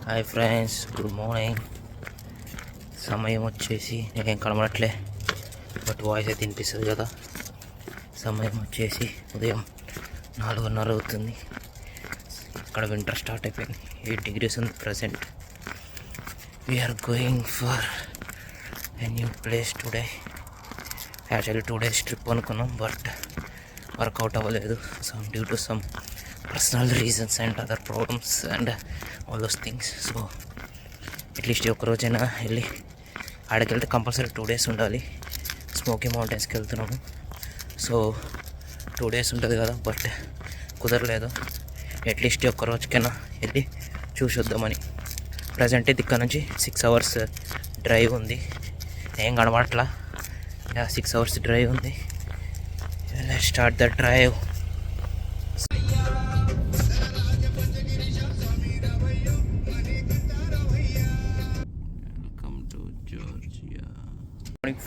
Hi friends, good morning. సమయం వచ్చేసి నేనేం కనబడట్లే, బట్ వాయిస్ అయితే వినిపిస్తుంది కదా. సమయం వచ్చేసి ఉదయం 4:30 అవుతుంది. ఇక్కడ వింటర్ స్టార్ట్ అయిపోయింది. 8 degrees ఉంది present. We're going for a new place today. Actually 2 days trip అనుకున్నాం, బట్ వర్కౌట్ అవ్వలేదు. Due to some personal reasons and other problems and all those things. So అట్లీస్ట్ ఒక్కరోజైనా వెళ్ళి ఆడికి వెళ్తే కంపల్సరీ 2 days ఉండాలి. Smoky మౌంటైన్స్కి వెళ్తున్నాము. సో 2 days ఉంటుంది కదా, బట్ కుదరలేదు. అట్లీస్ట్ ఒక్కరోజుకైనా వెళ్ళి చూసి వద్దామని. ప్రజెంట్ అయితే ఇక్కడ నుంచి 6 hours డ్రైవ్ ఉంది. ఏం కనబడట్లా. 6 hours డ్రైవ్ ఉంది. Let's start the drive.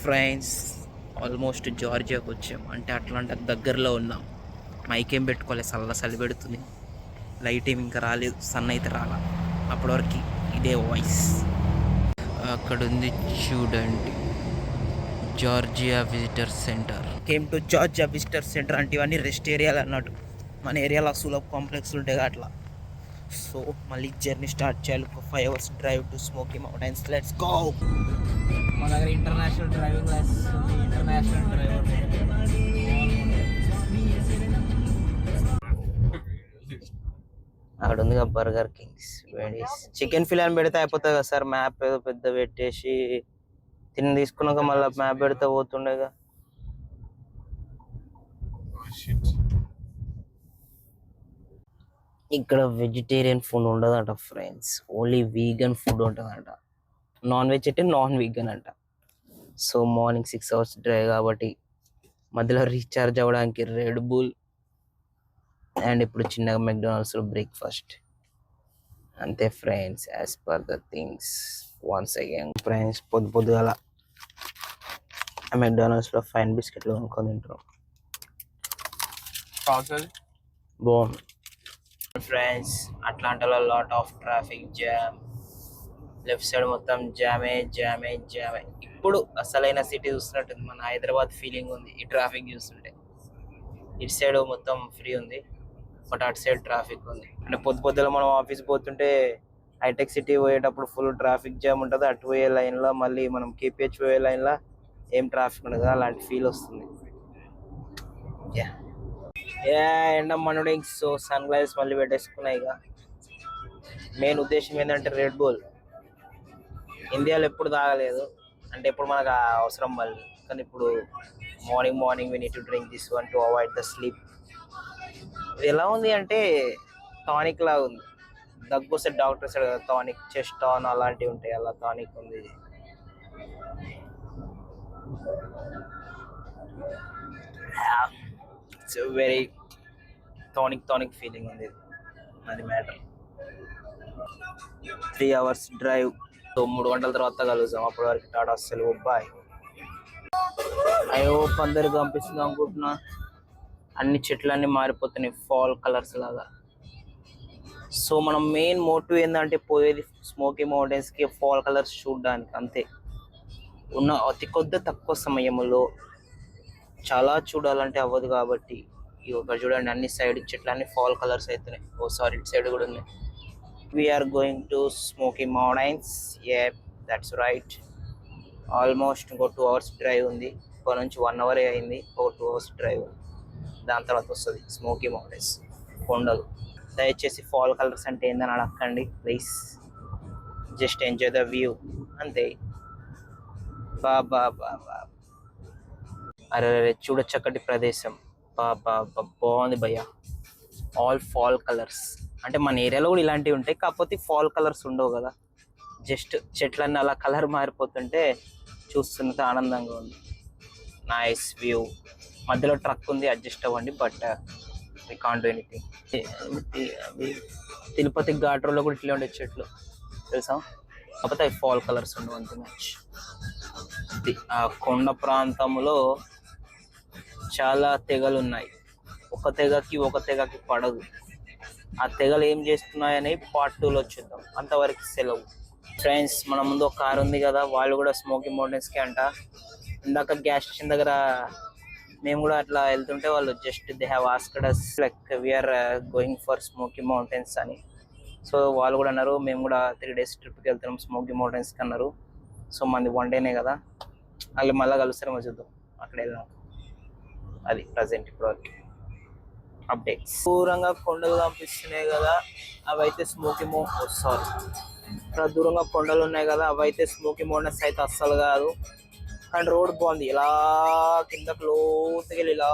Friends, almost జార్జియాకి వచ్చాం. అంటే అట్లాంటి దగ్గరలో ఉన్నాం. మైకేం పెట్టుకోవాలి, చలి పెడుతుంది. లైట్ ఏమి ఇంకా రాలేదు, సన్ అయితే రాలా. అప్పటి వరకు ఇదే వాయిస్. అక్కడ ఉంది చూడండి, Georgia visitor centre. Came to Georgia visitor centre. అంటే ఇవన్నీ రెస్ట్ ఏరియాలు అన్నట్టు. మన ఏరియాలో సులభ కాంప్లెక్స్ ఉంటాయి అట్లా. సో మళ్ళీ జర్నీ స్టార్ట్ చేయాలి. 5 hours drive to smoky mountains. Let's go. మా దగ్గర ఇంటర్నేషనల్ డ్రైవింగ్ లైసెన్స్ ఉంది. ఇంటర్నేషనల్ డ్రైవర్ అక్కడ ఉంది కదా బర్గర్ కింగ్స్. చికెన్ ఫిలాన్ పెడితే అయిపోతుంది కదా సార్. మ్యాప్ ఏదో పెద్ద పెట్టేసి తిని తీసుకున్నాక మళ్ళీ మ్యాప్ పెడితే పోతుండేగా. ఇక్కడ వెజిటేరియన్ ఫుడ్ ఉండదంట ఫ్రెండ్స్, ఓన్లీ వీగన్ ఫుడ్ ఉంటుందంట. నాన్ వెజ్ అంటే నాన్ వీగన్ అంట. సో మార్నింగ్ 6 hours డ్రైవ్ కాబట్టి మధ్యలో రీఛార్జ్ అవ్వడానికి రెడ్ బుల్ అండ్ ఇప్పుడు చిన్నగా మెక్డానల్డ్స్లో బ్రేక్ఫాస్ట్. అంతే friends, as per the things. Once again friends, పొద్దుగాల మెక్డానల్డ్స్లో ఫైన్ బిస్కెట్లు కొనుక్కొని తింటాం. బాగుంది ఫ్రెండ్స్. అట్లాంటాలో lot of traffic jam. Left side మొత్తం జామే. ఇప్పుడు అసలైన సిటీ చూస్తున్నట్టుంది. మన హైదరాబాద్ ఫీలింగ్ ఉంది ఈ ట్రాఫిక్ చూస్తుంటే. ఇటు సైడ్ మొత్తం ఫ్రీ ఉంది, బట్ అటు సైడ్ ట్రాఫిక్ ఉంది. అంటే పొద్దులో మనం ఆఫీస్ పోతుంటే హైటెక్ సిటీ పోయేటప్పుడు ఫుల్ ట్రాఫిక్ జామ్ ఉంటుంది. అటు పోయే లైన్లో మళ్ళీ మనం కేపీహెచ్ పోయే లైన్లో ఏం ట్రాఫిక్ ఉండదు. అలాంటి ఫీల్ వస్తుంది. ఎండ మనుడి. సో సన్ గ్లాసెస్ మళ్ళీ పెట్టేసుకున్నాయి. ఇక మెయిన్ ఉద్దేశం ఏంటంటే రెడ్ బుల్ ఇండియాలో ఎప్పుడు తాగలేదు. అంటే ఇప్పుడు మనకు అవసరం మళ్ళీ, కానీ ఇప్పుడు morning we need to drink this one to avoid the sleep. ఇది ఎలా ఉంది అంటే టానిక్ లాగా ఉంది. దగ్గు వస్తే doctor side tonic, chest tan అలాంటివి ఉంటాయి, అలా టానిక్ ఉంది. ఇట్స్ వెరీ టానిక్ ఫీలింగ్ ఉంది. అది మ్యాటర్. 3 hours drive. సో 3 గంటల తర్వాత కలుగుతాం. అప్పటి వరకు టాటా సెలవు, బాయ్. అయ్యో అందరికి పంపిస్తుంది అనుకుంటున్నా. అన్ని చెట్లన్నీ మారిపోతున్నాయి ఫాల్ కలర్స్ లాగా. సో మనం మెయిన్ మోటివ్ ఏంటంటే పోయేది స్మోకీ మౌంటైన్స్కి, ఫాల్ కలర్స్ చూడడానికి. అంతే. ఉన్న అతి తక్కువ సమయంలో చాలా చూడాలంటే అవ్వదు కాబట్టి ఇక్కడ చూడండి, అన్ని సైడ్ చెట్లు అన్ని ఫాల్ కలర్స్ అవుతున్నాయి. ఇటు సైడ్ కూడా ఉన్నాయి. We are going to smoky mountains. That's right. Almost ఇంకో 2 hours డ్రైవ్ ఉంది. ఇక్కడ నుంచి 1 hour అయింది. ఒక 2 hours డ్రైవ్. దాని తర్వాత వస్తుంది స్మోకీ మౌంటైన్స్, కొండలు. దయచేసి ఫాల్ కలర్స్ అంటే ఏందని అడగండి please. Just enjoy the view అంతే. బాబా అరే చూడ చక్కటి ప్రదేశం. బాగుంది భయ్య. All fall colours. అంటే మన ఏరియాలో కూడా ఇలాంటివి ఉంటాయి, కాకపోతే ఫాల్ కలర్స్ ఉండవు కదా. జస్ట్ చెట్లన్నీ అలా కలర్ మారిపోతుంటే చూస్తున్నంత ఆనందంగా ఉంది. Nice view. మధ్యలో ట్రక్ ఉంది, అడ్జస్ట్ అవ్వండి, but we can't do anything. Tirupati ghat రోడ్లో కూడా ఇట్లే ఉండే చెట్లు తెలుసా, కాకపోతే అవి ఫాల్ కలర్స్ ఉండవు అంత మ్యాచ్. ఆ కొండ ప్రాంతంలో చాలా తెగలు ఉన్నాయి. ఒక తెగకి పడదు. ఆ తెగలు ఏం చేస్తున్నాయని పార్ట్ 2లో చూద్దాం. అంతవరకు సెలవు ఫ్రెండ్స్. మన ముందు ఒక కార్ ఉంది కదా, వాళ్ళు కూడా స్మోకీ మౌంటైన్స్కి అంట. ఇందాక గ్యాస్ స్టేషన్ దగ్గర మేము కూడా అట్లా వెళ్తుంటే వాళ్ళు just they have asked us like we are going for smoky mountains అని. సో వాళ్ళు కూడా అన్నారు మేము కూడా 3 days ట్రిప్కి వెళ్తున్నాం స్మోకీ మౌంటైన్స్కి అన్నారు. సో మనది 1 dayనే కదా, వాళ్ళు మళ్ళీ కలుస్తారేమో చూద్దాం అక్కడ వెళ్ళాం. అది ప్రజెంట్ ఇప్పుడు అప్డేట్స్. దూరంగా కొండలు కనిపిస్తున్నాయి కదా, అవైతే స్మోకీ సారీ ఇక్కడ దూరంగా కొండలు ఉన్నాయి కదా, అవైతే స్మోకీ మౌంటైన్స్ అయితే అస్సలు కాదు. కానీ రోడ్ బాగుంది, ఇలా కిందకు లోతుకి వెళ్ళి ఇలా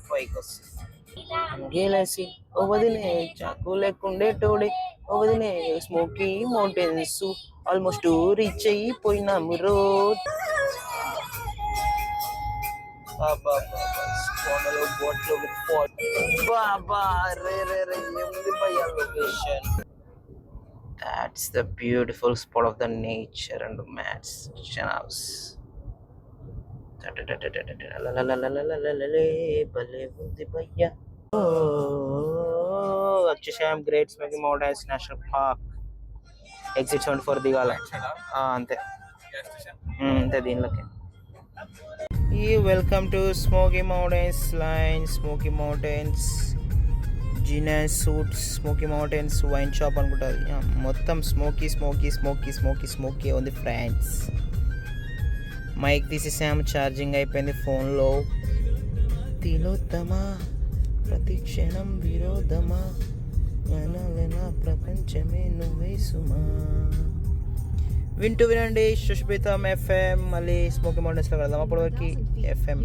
పైకి వస్తుంది. గేలేసి ఓ వదిలే చాకు లేకుండే టోడే ఓ వదిలే స్మోకీ మౌంటైన్స్ ఆల్మోస్ట్ రీచ్ అయిపోయినాం రోడ్. కొండలు బోట్లు బాబా రే రే రే ఏముంది భయ్యా location. That's the beautiful spot of the nature and Matt's house. భలే ఉంది భయ్యా. వచ్చేసాం great smoky mountains national park. Exit 74 దిగాల అంతే అంతే దీనిలోకి. Welcome to smoky mountains line. Smoky mountains genus suits smoky mountains wine shop అనుకుంటుంది. మొత్తం smoky smoky smoky smoky smoky ఉంది ఫ్రెండ్స్. మైక్ తీసేసాము, ఛార్జింగ్ అయిపోయింది ఫోన్లో. తిలోత్తమా ప్రతి క్షణం విరోధమా ప్రపంచమే నువ్వే సుమా. వింటూ వినండి సుష్మితం ఎఫ్ఎం. మళ్ళీ స్మోకీ మౌంటైన్స్లో వెళ్దాం. అప్పటివరకు ఎఫ్ఎం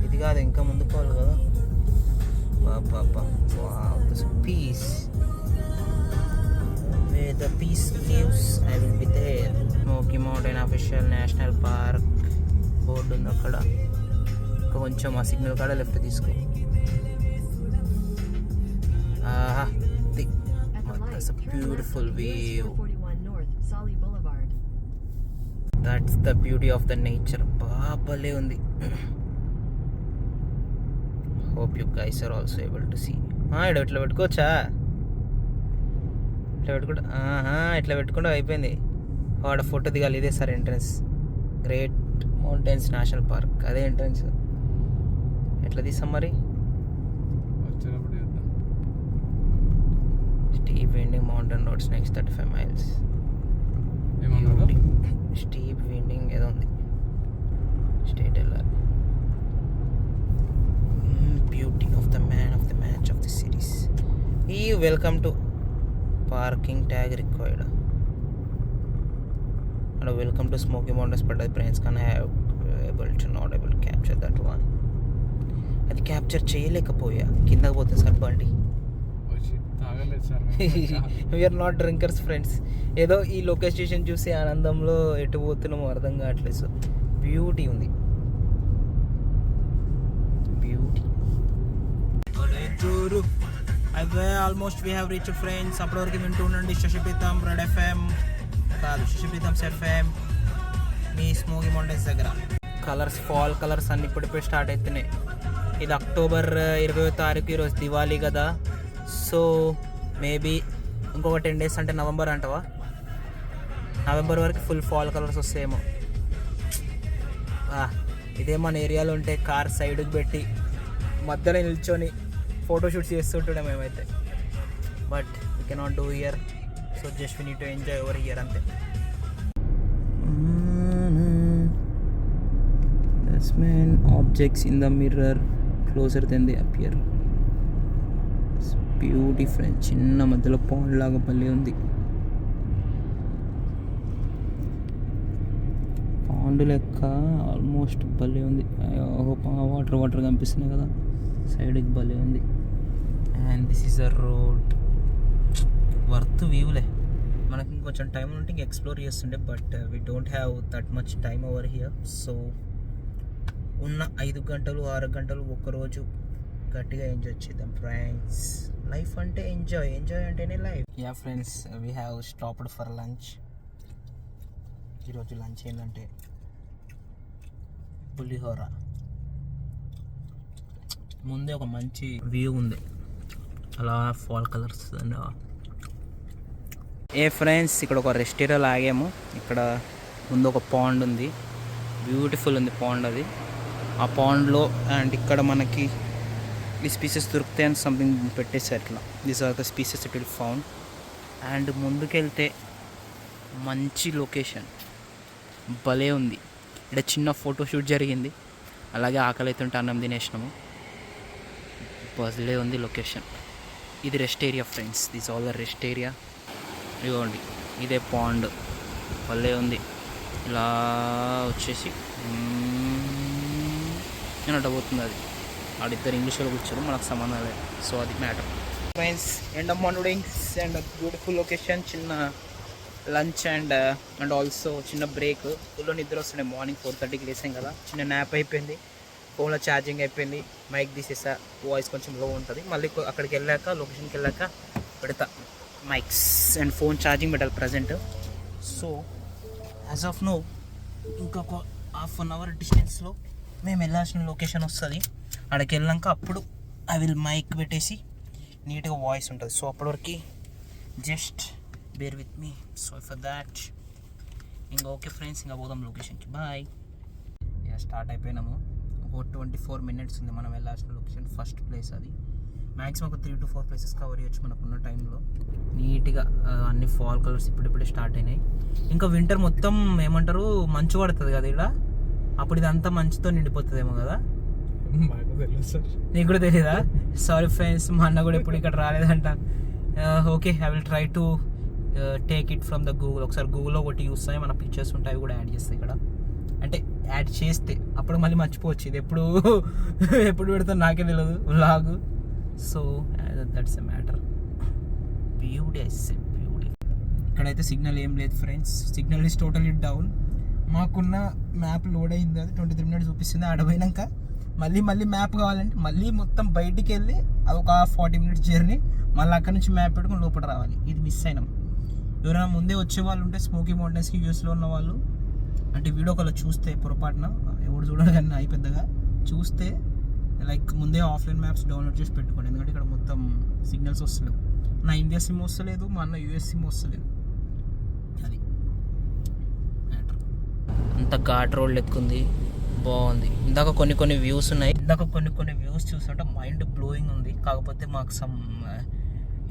ఇది కాదు, ఇంకా ముందు పోవాలి కదా. Peace the peace lives I will be there. Smoky mountain official national park board ఉంది అక్కడ. కొంచెం ఆ సిగ్నల్ కాడ లెఫ్ట్ తీసుకో. That's a beautiful view. That's the beauty of the nature. బాబలే ఉంది. Hope you guys are also able to see. ఇట్లా పెట్టుకోవచ్చా? ఇట్లా పెట్టుకుంటే అయిపోయింది. వాడ ఫోటో దిగాలి. ఇదే sir entrance, great mountains national park. అదే ఎంట్రన్స్. ఎట్లా తీసాం మరి? Steep winding mountain roads next 35 miles. Steep winding ఏదో ఉంది, స్టేట్ వెళ్ళాలి. Beauty of the man of the match of the series. Welcome to parking tag required. అలా welcome to smoky mountains పడ్డది. Friends కానీ have not able to capture that one. అది capture చేయలేకపోయా, కిందకి పోతుంది సార్ బండి. We are not drinkers friends. ఏదో ఈ లొకేషన్ చూసి ఆనందంలో ఎటు పోతున్నామో అర్థం కావట్లేదు. సో బ్యూటీ ఉంది, బ్యూటీ. అయితే almost we have reach friends. అప్పటివరకు వింటూ ఉండండి శశిపీతం రెడ్ ఎఫ్ఎం కాదు శశిపీతం ఎఫ్ఎం మీ స్మోకీ మౌంటైన్స్ దగ్గర. కలర్స్ ఫాల్ కలర్స్ అన్ని ఇప్పుడిప్పుడే స్టార్ట్ అవుతున్నాయి. ఇది అక్టోబర్ 20వ తారీఖు, ఈరోజు దివాళీ కదా. సో మేబీ ఇంకొక 10 days అంటే నవంబర్ అంటవా, నవంబర్ వరకు ఫుల్ ఫాల్ కలర్స్ వస్తాయేమో. ఇదే మన ఏరియాలో ఉంటే కార్ సైడ్కి పెట్టి మధ్యలో నిల్చొని ఫోటోషూట్స్ చేస్తుంటాం మేమైతే. But we cannot do here, so just we need to enjoy over here అంతే. Man objects in the mirror closer than they appear. It's beautiful. చిన్న మధ్యలో పాండ్ లాగా భలే ఉంది. పాండ్ లెక్క ఆల్మోస్ట్ భలే ఉంది. వాటర్ కనిపిస్తున్నాయి కదా సైడ్కి, భలే ఉంది. And this is a road. Worth వ్యూలే. మనకి ఇంకొంచెం టైం ఉంటే ఇంక ఎక్స్ప్లోర్ చేస్తుండే, but we don't have that much time over here. So ఉన్న 5 గంటలు 6 గంటలు ఒక్కరోజు గట్టిగా ఎంజాయ్ చేద్దాం ఫ్రెండ్స్. లైఫ్ అంటే ఎంజాయ్ అంటేనే life. Yeah friends, we have stopped for lunch. ఈరోజు లంచ్ ఏంటంటే పులిహోర. ముందే ఒక మంచి వ్యూ ఉంది, అలా ఫాల్ కలర్స్. ఏ ఫ్రెండ్స్, ఇక్కడ ఒక రెస్ట్ ఏరియాలో ఆగాము. ఇక్కడ ముందు ఒక పాండ్ ఉంది, బ్యూటిఫుల్ ఉంది పాండ్ అది. ఆ పాండ్లో అండ్ ఇక్కడ మనకి ఈ స్పీసెస్ దొరుకుతాయి అని సంథింగ్ పెట్టేసారు ఇట్లా. These are the species it will found. అండ్ ముందుకెళ్తే మంచి లొకేషన్, భలే ఉంది. ఇక్కడ చిన్న ఫోటోషూట్ జరిగింది, అలాగే ఆకలి అవుతుంటే అన్నం తినేసినాము. భలే ఉంది లొకేషన్. ఇది rest area friends, this all the rest area. ఇదిగోండి ఇదే పాండ్, భలే ఉంది. ఇలా వచ్చేసి నేను అడ్డపోతుంది అది. ఆడిద్దరు ఇంగ్లీష్లో కూర్చోరు, మనకు సంబంధం లేదు. సో అది matter friends. End of mornings and beautiful location. చిన్న లంచ్ అండ్ ఆల్సో చిన్న బ్రేక్. ఫుల్లో నిద్ర వస్తుండే, మార్నింగ్ 4:30కి లేసాం కదా. చిన్న న్యాప్ అయిపోయింది, ఫోన్లో ఛార్జింగ్ అయిపోయింది, మైక్ తీసేసా, వాయిస్ కొంచెం లో ఉంటుంది. మళ్ళీ అక్కడికి వెళ్ళాక, లొకేషన్కి వెళ్ళాక పెడతా మైక్స్ అండ్ ఫోన్ ఛార్జింగ్ పెట్టాలి present. So as of now ఇంకొక ½ అవర్ డిస్టెన్స్లో మేము వెళ్ళాల్సిన లొకేషన్ వస్తుంది. అక్కడికి వెళ్ళాక అప్పుడు ఐ విల్ మైక్ పెట్టేసి నీట్గా వాయిస్ ఉంటుంది. సో అప్పటివరకు just bear with me, sorry for that. ఇంకా ఓకే ఫ్రెండ్స్, ఇంకా పోదాం లొకేషన్కి. బాయ్. ఇక స్టార్ట్ అయిపోయినాము. ఒక 24 minutes ఉంది మనం వెళ్ళాల్సిన లొకేషన్. ఫస్ట్ ప్లేస్ అది. మ్యాక్సిమం ఒక 3 to 4 ప్లేసెస్ కవర్ చేయొచ్చు మనకున్న టైంలో. నీట్గా అన్ని ఫాల్ కలర్స్ ఇప్పుడిప్పుడే స్టార్ట్ అయినాయి. ఇంకా వింటర్ మొత్తం ఏమంటారు, మంచు పడుతుంది కదా ఇక్కడ. అప్పుడు ఇదంతా మంచుతో నిండిపోతుందేమో కదా. నీకు కూడా తెలియదా? సారీ ఫ్రెండ్స్, మా అన్న కూడా ఇప్పుడు ఇక్కడ రాలేదంట. Okay, I will try to take it from the Google. ఒకసారి గూగుల్లో ఒకటి చూస్తాయి, మన పిక్చర్స్ ఉంటాయి, అవి కూడా యాడ్ చేస్తాయి ఇక్కడ. అంటే యాడ్ చేస్తే అప్పుడు మళ్ళీ మర్చిపోవచ్చు. ఇది ఎప్పుడు పెడతాను నాకే తెలియదు vlog. So that's a matter. Beauty, beauty. ఇక్కడైతే సిగ్నల్ ఏం లేదు friends, signal is totally down. మాకున్న మ్యాప్ లోడ్ అయింది, అది 23 minutes చూపిస్తుంది. ఆడపోయినాక మళ్ళీ మ్యాప్ కావాలంటే మళ్ళీ మొత్తం బయటికి వెళ్ళి అది ఒక 40 minutes జర్నీ, మళ్ళీ అక్కడ నుంచి మ్యాప్ పెట్టుకుని లోపల రావాలి. ఇది మిస్ అయినాం. ఎవరైనా ముందే వచ్చే వాళ్ళు ఉంటే స్మోకీ మౌంటైన్స్కి యూఎస్లో ఉన్న వాళ్ళు, అంటే వీడియో కాల్ చూస్తే పొరపాటున, ఎవడు చూడడు కానీ అయి పెద్దగా చూస్తే లైక్ ముందే ఆఫ్లైన్ మ్యాప్స్ డౌన్లోడ్ చేసి పెట్టుకోండి. ఎందుకంటే ఇక్కడ మొత్తం సిగ్నల్స్ వస్తలేవు. నా ఇండియా సిమ్ వస్తలేదు, మా అన్న యూఎస్ సిమ్ వస్తలేదు. అది అంత ఘాట్ రోడ్ లెక్కుంది, బాగుంది. ఇందాక కొన్ని వ్యూస్ ఉన్నాయి. కొన్ని వ్యూస్ చూస్తుంటే మైండ్ బ్లోయింగ్ ఉంది. కాకపోతే మాకు సమ్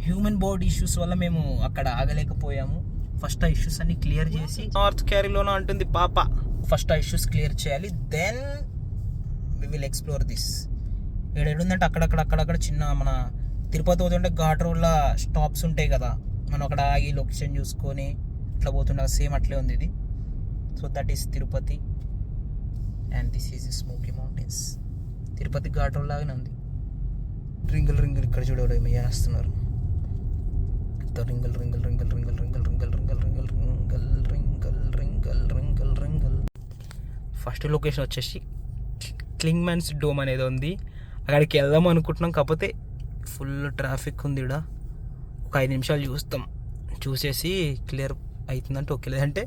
హ్యూమన్ బాడీ ఇష్యూస్ వల్ల మేము అక్కడ ఆగలేకపోయాము. ఫస్ట్ ఆ ఇష్యూస్ అన్ని క్లియర్ చేసి, నార్త్ క్యారీలోనా అంటుంది పాప, ఫస్ట్ ఆ ఇష్యూస్ క్లియర్ చేయాలి, then we will explore this. ఇక్కడ ఏడుందంటే అక్కడక్కడ చిన్న మన తిరుపతి పోతుంటే ఘాట్ రోడ్ల స్టాప్స్ ఉంటాయి కదా, మనం అక్కడ ఆగి లొకేషన్ చూసుకొని ఇట్లా పోతుండే సేమ్ అట్లే ఉంది ఇది. So that is Tirupati and this is smoky mountains. Tirupati ghat road లాగానే ఉంది. రింగిల్ ఇక్కడ చూడడం ఏమి చేస్తున్నారు. రింగల్ ఫస్ట్ లొకేషన్ వచ్చేసి క్లింగ్మన్స్ డోమ్ అనేది ఉంది. అక్కడికి వెళ్దాం అనుకుంటున్నాం, కాకపోతే ఫుల్ ట్రాఫిక్ ఉంది. ఇక్కడ ఒక 5 నిమిషాలు చూస్తాం, చూసేసి క్లియర్ అవుతుందంటే ఓకే, లేదంటే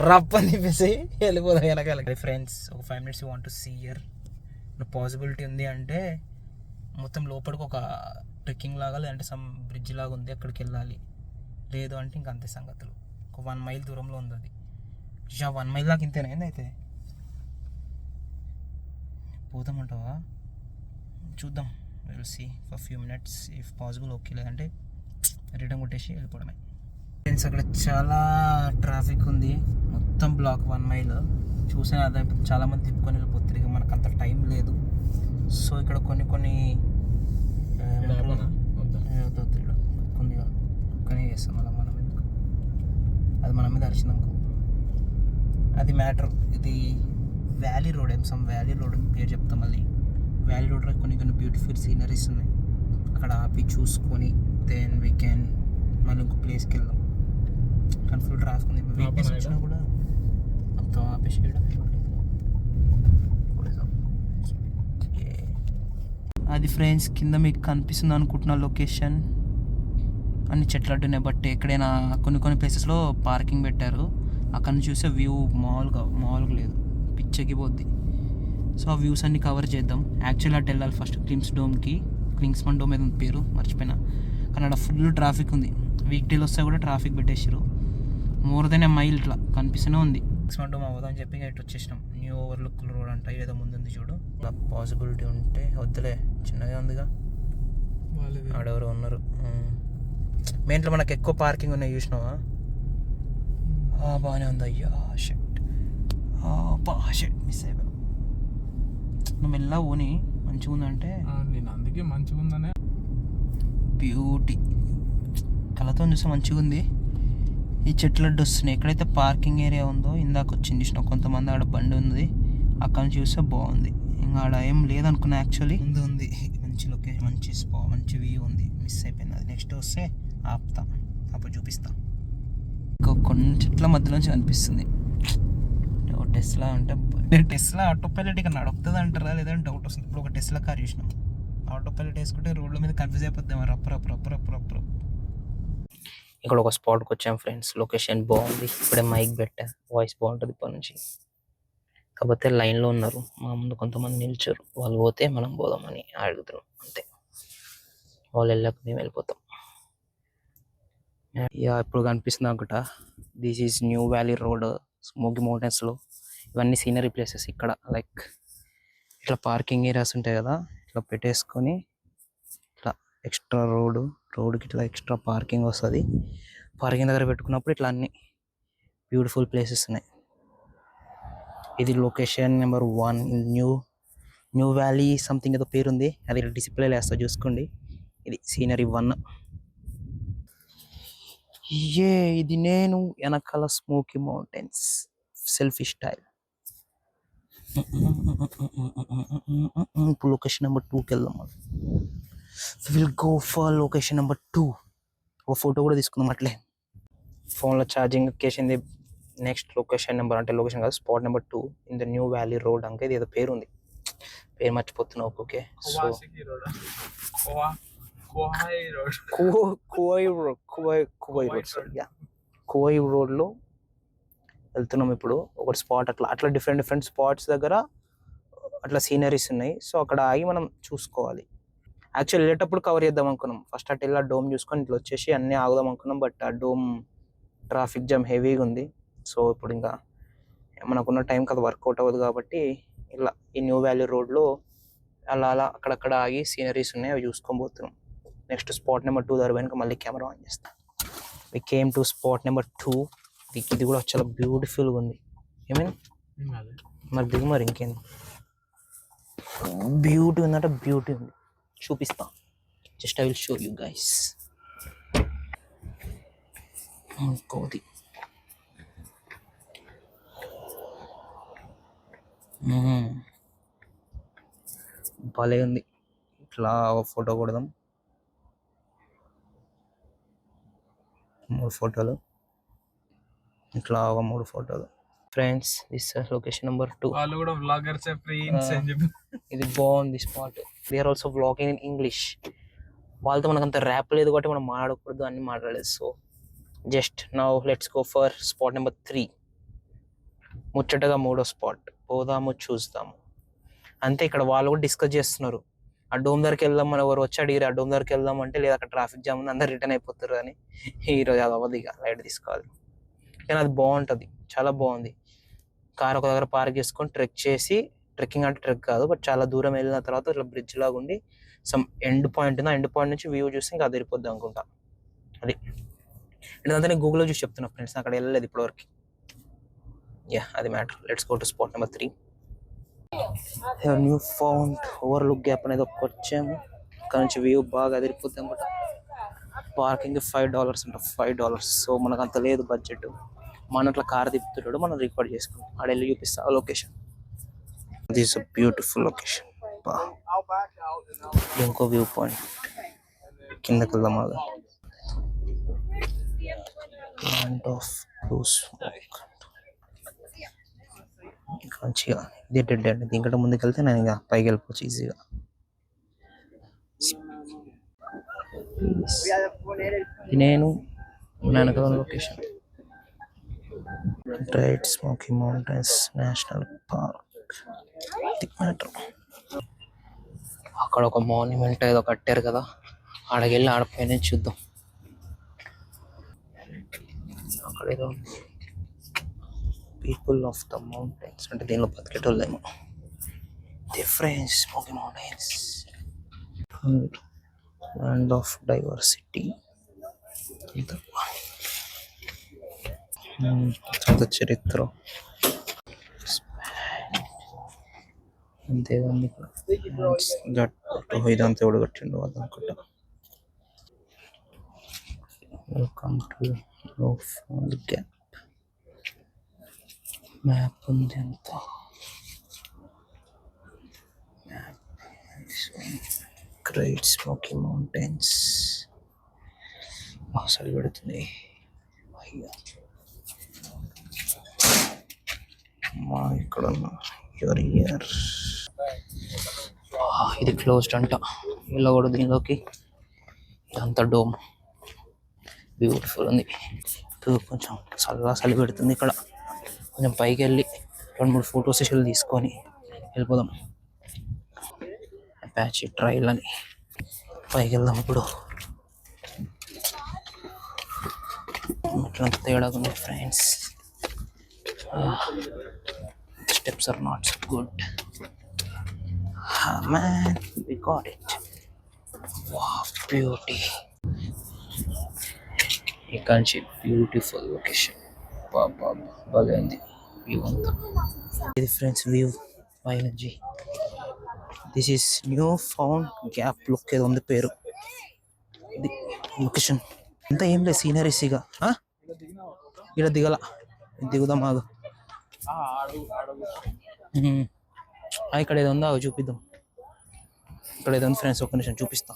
రప్ అని చెప్పేసి వెళ్ళిపోదాం వెనకాల. ఫ్రెండ్స్, ఒక 5 minutes want to see here. Possibility ఉంది అంటే మొత్తం లోపలికి ఒక ట్రెక్కింగ్ లాగా, లేదంటే సమ్ బ్రిడ్జ్ లాగా ఉంది, అక్కడికి వెళ్ళాలి. లేదు అంటే ఇంక అంతే సంగతులు. ఒక 1 mile దూరంలో ఉంది అది. 1 mile దాకా ఇంతేనా అయితే? పోతామంటావా? చూద్దాం, will see for few minutes if possible. Okay, లేదంటే రిటర్న్ కొట్టేసి వెళ్ళిపోవడమే. ఫ్రెండ్స్, అక్కడ చాలా ట్రాఫిక్ ఉంది, మొత్తం బ్లాక్ 1 mile. చూసిన అదే చాలామంది తిప్పుకొని వెళ్ళిపోతారు, ఇక మనకు అంత టైం లేదు. సో ఇక్కడ కొన్ని ఉందిగా, ఒక్కనే చేస్తాం అలా మనం ఎందుకు, అది మన మీద అరిచినాక అది మ్యాటర్. ఇది valley road, some valley road పేరు చెప్తాం. మళ్ళీ వ్యాలీ రోడ్లో కొన్ని బ్యూటిఫుల్ సీనరీస్ ఉన్నాయి, అక్కడ ఆపి చూసుకొని దెన్ వీ క్యాన్ మళ్ళీ ఇంకో ప్లేస్కి వెళ్దాం. కానీ ఫుల్ ట్రాఫిక్ ఉంది, వీక్నెస్ వచ్చినా కూడా అంత ఆపేసి అది. ఫ్రెండ్స్, కింద మీకు కనిపిస్తుంది అనుకుంటున్న లొకేషన్ అన్ని చెట్లు అడ్డున్నాయి, బట్ ఎక్కడైనా కొన్ని ప్లేసెస్లో పార్కింగ్ పెట్టారు. అక్కడ నుంచి చూసే వ్యూ మామూలుగా లేదు, పిచ్చెక్కిపోద్ది. సో ఆ వ్యూస్ అన్ని కవర్ చేద్దాం. యాక్చువల్లీ అటు వెళ్ళాలి ఫస్ట్ క్లింగ్స్మన్ డోమ్ ఏదో పేరు మర్చిపోయినా, కానీ అక్కడ ఫుల్ ట్రాఫిక్ ఉంది. వీక్ డేలు వస్తే కూడా ట్రాఫిక్ పెట్టేసారు. మోర్ దెన్ ఏ మైల్ ఇట్లా కనిపిస్తూనే ఉంది. క్లింగ్స్మన్ డోమ్ అవ్వదని చెప్పి ఇటు వచ్చేసినాం. న్యూ ఓవర్లుక్ రోడ్ అంట ఏదో ముందు ఉంది చూడు. పాసిబిలిటీ ఉంటే వద్దులే, చిన్నగా ఉందిగా, ఆడెవరు ఉన్నారు. మెయిన్లో మనకు ఎక్కువ పార్కింగ్ ఉన్నాయి చూసినావా, బాగానే ఉంది. అయ్యా షెట్ మిస్ అయిపోయాను. నువ్వు మెల్ల పోని, మంచిగా ఉందంటే నేను అందుకే మంచిగా ఉందనే. బ్యూటీ కళ్ళతో చూస్తే మంచిగా ఉంది. ఈ చెట్లు అడ్డు వస్తున్నాయి. ఎక్కడైతే పార్కింగ్ ఏరియా ఉందో ఇందాక వచ్చింది చూసిన, కొంతమంది ఆడ బండి ఉంది, అక్కడ నుంచి చూస్తే బాగుంది. ఇంకా ఆడ ఏం లేదనుకున్నా, యాక్చువల్లీ ముందు ఉంది. మంచి లొకేషన్, మంచి వ్యూ ఉంది. మిస్ అయిపోయింది. అది నెక్స్ట్ వస్తే ఆపుతా, అప్పుడు చూపిస్తా. ఇంకో కొన్ని చెట్ల మధ్యలోంచి అనిపిస్తుంది. టెస్లా అంటే టెస్లా ఆటో పైలట్ ఇక్కడ నడుపుతుంది అంటారా లేదంటే డౌట్ వస్తుంది. ఇప్పుడు ఒక టెస్లా కార్ చూసినాం, ఆటో పైలట్ వేసుకుంటే రోడ్ల మీద కన్ఫ్యూజ్ అయిపోద్దాం. రప్ప ఇక్కడ ఒక స్పాట్కి వచ్చాం ఫ్రెండ్స్. లొకేషన్ బాగుంది. ఇప్పుడే మైక్ పెట్టా, వాయిస్ బాగుంటుంది ఇప్పటి నుంచి. కాకపోతే లైన్లో ఉన్నారు, మా ముందు కొంతమంది నిల్చారు. వాళ్ళు పోతే మనం పోదామని అడుగుతున్నాం అంతే. వాళ్ళు వెళ్ళాక మేము వెళ్ళిపోతాం. ఇప్పుడు కనిపిస్తుంది అనుకుంటా, this is new valley road, smoky మౌంటైన్స్లో. ఇవన్నీ సీనరీ ప్లేసెస్. ఇక్కడ లైక్ ఇట్లా పార్కింగ్ ఏరియాస్ ఉంటాయి కదా, ఇట్లా పెట్టేసుకొని ఇట్లా ఎక్స్ట్రా రోడ్కి ఇట్లా ఎక్స్ట్రా పార్కింగ్ వస్తుంది. పార్కింగ్ దగ్గర పెట్టుకున్నప్పుడు ఇట్లా అన్ని బ్యూటిఫుల్ ప్లేసెస్ ఉన్నాయి. ఇది location number 1 new valley something ఏదో పేరుంది, అది డిస్ప్లేలో వేస్తా చూసుకోండి. ఇది సీనరీ 1. ఇది నేను వెనకాల స్మోకీ మౌంటైన్స్ సెల్ఫీ స్టైల్. ఇప్పుడు లొకేషన్ నెంబర్ 2కి వెళ్దాం. Will go for location number 2. ఒక ఫోటో కూడా తీసుకుందాం అట్లే. ఫోన్లో ఛార్జింగ్ ఎక్కేసింది. నెక్స్ట్ లొకేషన్ నెంబర్, అంటే లొకేషన్ కాదు, spot number 2 in the new valley road. అంక ఇది ఏదో పేరు ఉంది, పేరు మర్చిపోతున్నావు. ఓకే, సో కువై రోడ్లో వెళ్తున్నాం ఇప్పుడు. ఒక స్పాట్ అట్లా డిఫరెంట్ స్పాట్స్ దగ్గర అట్లా సీనరీస్ ఉన్నాయి. సో అక్కడ ఆగి మనం చూసుకోవాలి. యాక్చువల్లీ వెళ్ళేటప్పుడు కవర్ చేద్దాం అనుకున్నాం. ఫస్ట్ అటు వెళ్ళి డోమ్ చూసుకొని ఇట్లా వచ్చేసి అన్నీ ఆగుదాం అనుకున్నాం. బట్ ఆ డోమ్ ట్రాఫిక్ జామ్ హెవీగా ఉంది. సో ఇప్పుడు ఇంకా మనకున్న టైంకి అది వర్కౌట్ అవ్వదు కాబట్టి ఇలా ఈ న్యూ వ్యాలీ రోడ్లో అలా అక్కడక్కడ ఆగి సీనరీస్ ఉన్నాయి, అవి చూసుకొని పోతున్నాం. నెక్స్ట్ స్పాట్ నెంబర్ 2 దగ్గర వెనుక మళ్ళీ కెమెరా ఆన్ చేస్తాం. We came to spot number 2. ఇది కూడా చాలా బ్యూటిఫుల్గా ఉంది. ఏమైనా మరి దిగు, మరి ఇంకేంది, బ్యూటీ ఉందంటే బ్యూటీ ఉంది. చూపిస్తా, just I will show you guys. ఇంకోది భలే ఉంది. ఇట్లా ఒక ఫోటో కొడదాం. 3 ఫోటోలు, ఇట్లా ఒక 3 ఫోటోలు. Friends, this location number 2. వాళ్ళు కూడా వ్లాగర్స్ ఫ్రెండ్స్ అని చెప్పి. ఇది బాగుంది spot. They are also vlogging in English. వాళ్ళతో మనకు అంత ర్యాప్ లేదు కాబట్టి మనం మాట్లాడకూడదు, అన్ని మాట్లాడలేదు. So just now let's go for spot number 3. ముచ్చటగా 3వ స్పాట్. పోదాము, చూస్తాము అంతే. ఇక్కడ వాళ్ళు కూడా డిస్కస్ చేస్తున్నారు, ఆ డోమ్ దగ్గరికి వెళ్దాం. మన ఎవరు వచ్చి అడిగిరు ఆ డోమ్ దగ్గరికి వెళ్దాం అంటే, లేదా అక్కడ ట్రాఫిక్ జామ్ ఉంది, అందరు రిటర్న్ అయిపోతారు అని. ఈరోజు అది అవ్వదు, ఇక లైట్ తీసుకోవాలి. కానీ అది బాగుంటుంది, చాలా బాగుంది. కార్ ఒక దగ్గర పార్క్ చేసుకొని ట్రెక్కింగ్ అంటే ట్రెక్ కాదు, బట్ చాలా దూరం వెళ్ళిన తర్వాత ఇట్లా బ్రిడ్జ్ లాగా ఉండి సమ్ ఎండ్ పాయింట్ ఉంది. ఆ ఎండ్ పాయింట్ నుంచి వ్యూ చూసి ఇంకా అదిరిపోద్ది అనుకుంటా. అది ఇదంతా నేను గూగుల్లో చూసి చెప్తున్నా ఫ్రెండ్స్, అక్కడ వెళ్ళలేదు ఇప్పటివరకు. అది matter. Let's go to spot number 3. New found overlook gap అనేది వచ్చాము. ఇక్కడ నుంచి వ్యూ బాగా అదిరిపోద్ది అనమాట. పార్కింగ్ $5 అంట, $5. సో మనకు అంత లేదు బడ్జెట్. మన అట్లా కార్ తిప్పుతున్నాడు, మనం రికార్డ్ చేసుకుంటాం. ఆడ వెళ్ళి చూపిస్తా లొకేషన్. This beautiful location. ఇంకో వ్యూ పాయింట్ కిందకి వెళ్దాం. మంచిగా ఇది డెడ్ అండి. దీనికంటే ముందుకు వెళ్తే నేను ఇక పైకి వెళ్ళిపోవచ్చు ఈజీగా. నేను వెనకాల location right smoky mountains national park. అది మ్యాటర్. అక్కడ ఒక మాన్యుమెంట్ ఏదో కట్టారు కదా, ఆడకెళ్ళి ఆడపైన చూద్దాం. అక్కడ ఏదో పీపుల్ ఆఫ్ ద మౌంటైన్స్ అంటే దీనిలో బతికేటోళ్ళేమో. Difference smoky mountains, land of diversity. చరిత్ర అంతేగాని ఇదంతా ఎవడు కట్టిండు అది అనుకుంటా. Welcome to gap. మ్యాప్ ఉంది అంత. Great smoky mountains. అసలు పెడుతుంది ఇక్కడ ఇయర్. ఇది క్లోజ్డ్ అంట, వెళ్ళకూడదు దీనిలోకి. ఇదంతా డోమ్, బ్యూటిఫుల్ ఉంది. కొంచెం చలి పెడుతుంది ఇక్కడ. కొంచెం పైకి వెళ్ళి 2-3 ఫోటో సెషన్లు తీసుకొని వెళ్ళిపోదాం. అపాచీ ట్రైల్ అని పైకి వెళ్దాం. ఇప్పుడు ఇట్లా తేడా ఉంది friends. Steps are not so good. Man, we got it. Wow, beauty. Ikanchi, beautiful location. Bagandi view anta. This friends view biology. This is new found gap look edo undi peru. The location. Anta em le sceneries iga. Ida digala. Digudam agu. ఇక్కడ ఏదో ఉందో అవి చూపిద్దాం. ఇక్కడ ఏదో ఉంది friends, ఒక్క నిమిషం చూపిస్తాం.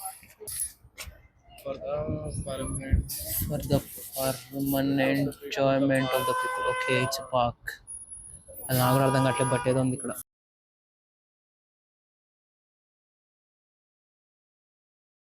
For the permanent enjoyment of the people. Okay, it's park. అది నాకు అర్థం కావట్లేదు, బట్ ఏదో ఉంది ఇక్కడ.